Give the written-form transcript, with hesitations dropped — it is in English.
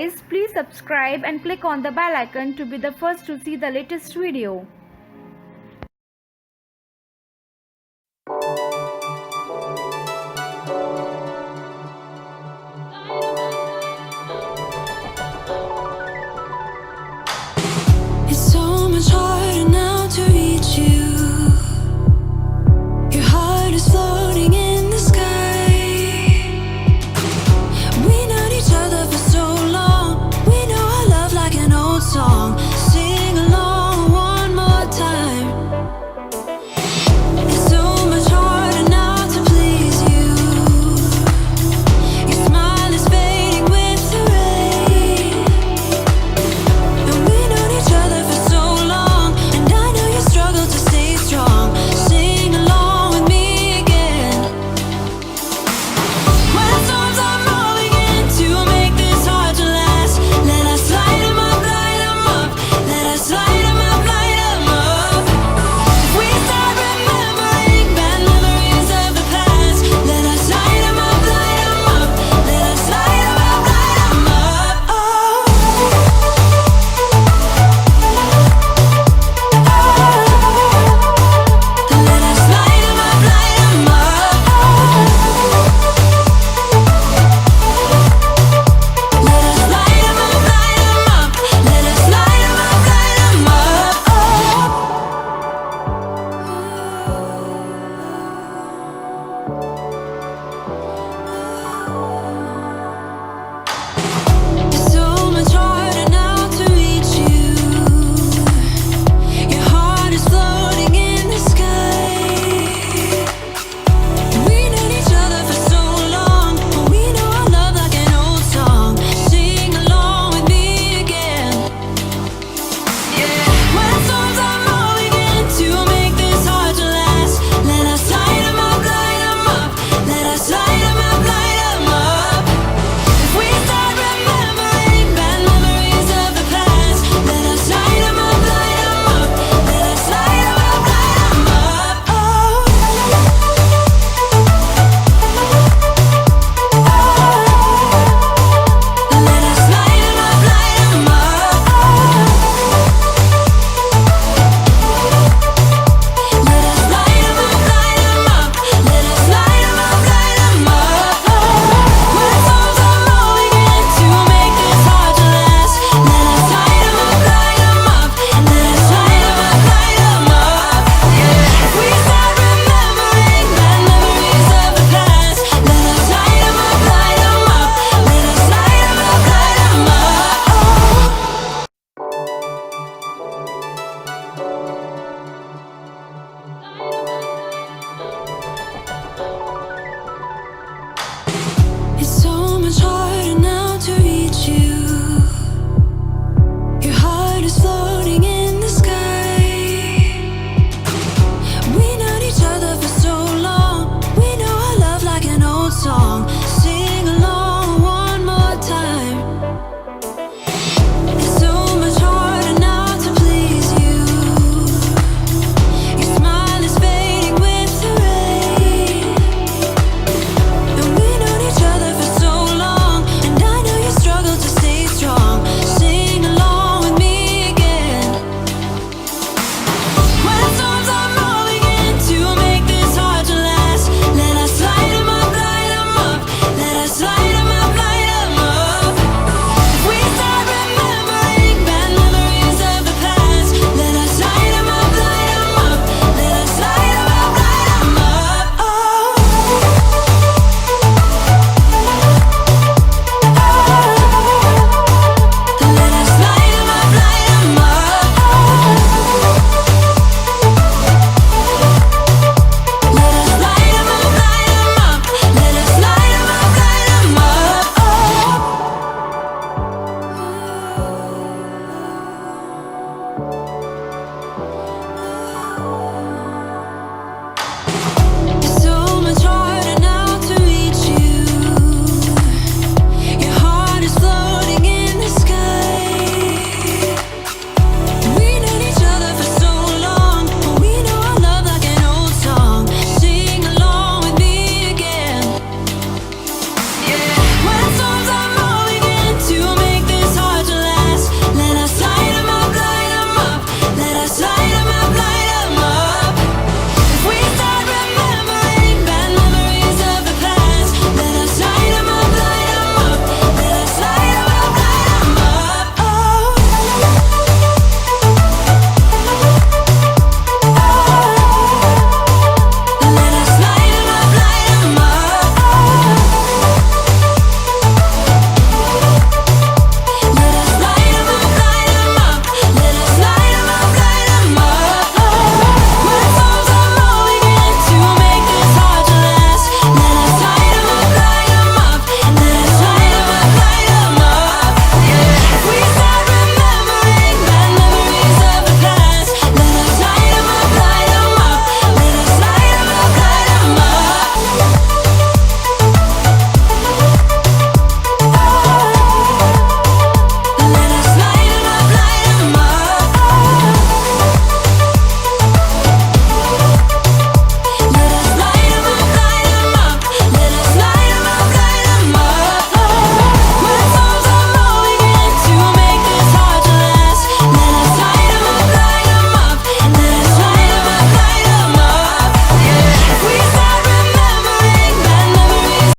guys, please subscribe and click on the bell icon to be the first to see the latest video. It's so much harder now to reach you. Your heart is floating in the sky. We known each other for so long. We know our love like an old song. Sing along one more time. It's so much harder now to please you. Your smile is fading with the rain. And we known each other for so long. And I know you struggle to stay strong. Sing along with me again. When storms are rolling in to make this hard to last, let us light 'em up, light 'em up. Let us light 'em up, light 'em up. If we start remembering bad memories of the past, let us light 'em up, light 'em up. Let us light 'em up, light 'em up. Oh. Let us light 'em up, light 'em up. Let us light 'em up, light 'em up. Let us light 'em up, light 'em up. It's so much harder now to reach you. Your heart is floating in the sky. We known each other for so long. We know our love like an old song. Sing along with me again. Yeah. When storms are rolling in to make this hard to last, let us light 'em up, light 'em up. Let us light 'em up, light 'em up. If we start remembering bad memories of the past, let us light 'em up, light 'em up. Let us light 'em up, light 'em up. Oh. Let us light 'em up, light 'em up. Let us light 'em up, light 'em up. Let us light 'em up, light 'em up. When storms are rolling in to make this hard to last, let us light 'em up, light 'em up. Let us light 'em up, light 'em up. Yeah. If we start remembering bad memories of the past, let us light 'em up, light 'em up. Let us light 'em up, light 'em up. It's so much harder now to reach you. Your heart is floating in the sky. We known each other for so long. We know our love like an old song. Sing along one more time. It's so much harder now to please you. Your smile is fading with the rain. And we known each other for so long. And I know you struggle to stay strong. Sing along with me again. When storms are rolling in to make this hard to last, let us light 'em up, light 'em up. Let us light 'em up, light 'em up. If we start remembering bad memories of the past, let us light 'em up, light 'em up. Let us light 'em up, light 'em up. Oh. Let us light 'em up, light 'em up. Let us light 'em up, light 'em up. Let us light 'em up, light 'em up. Oh.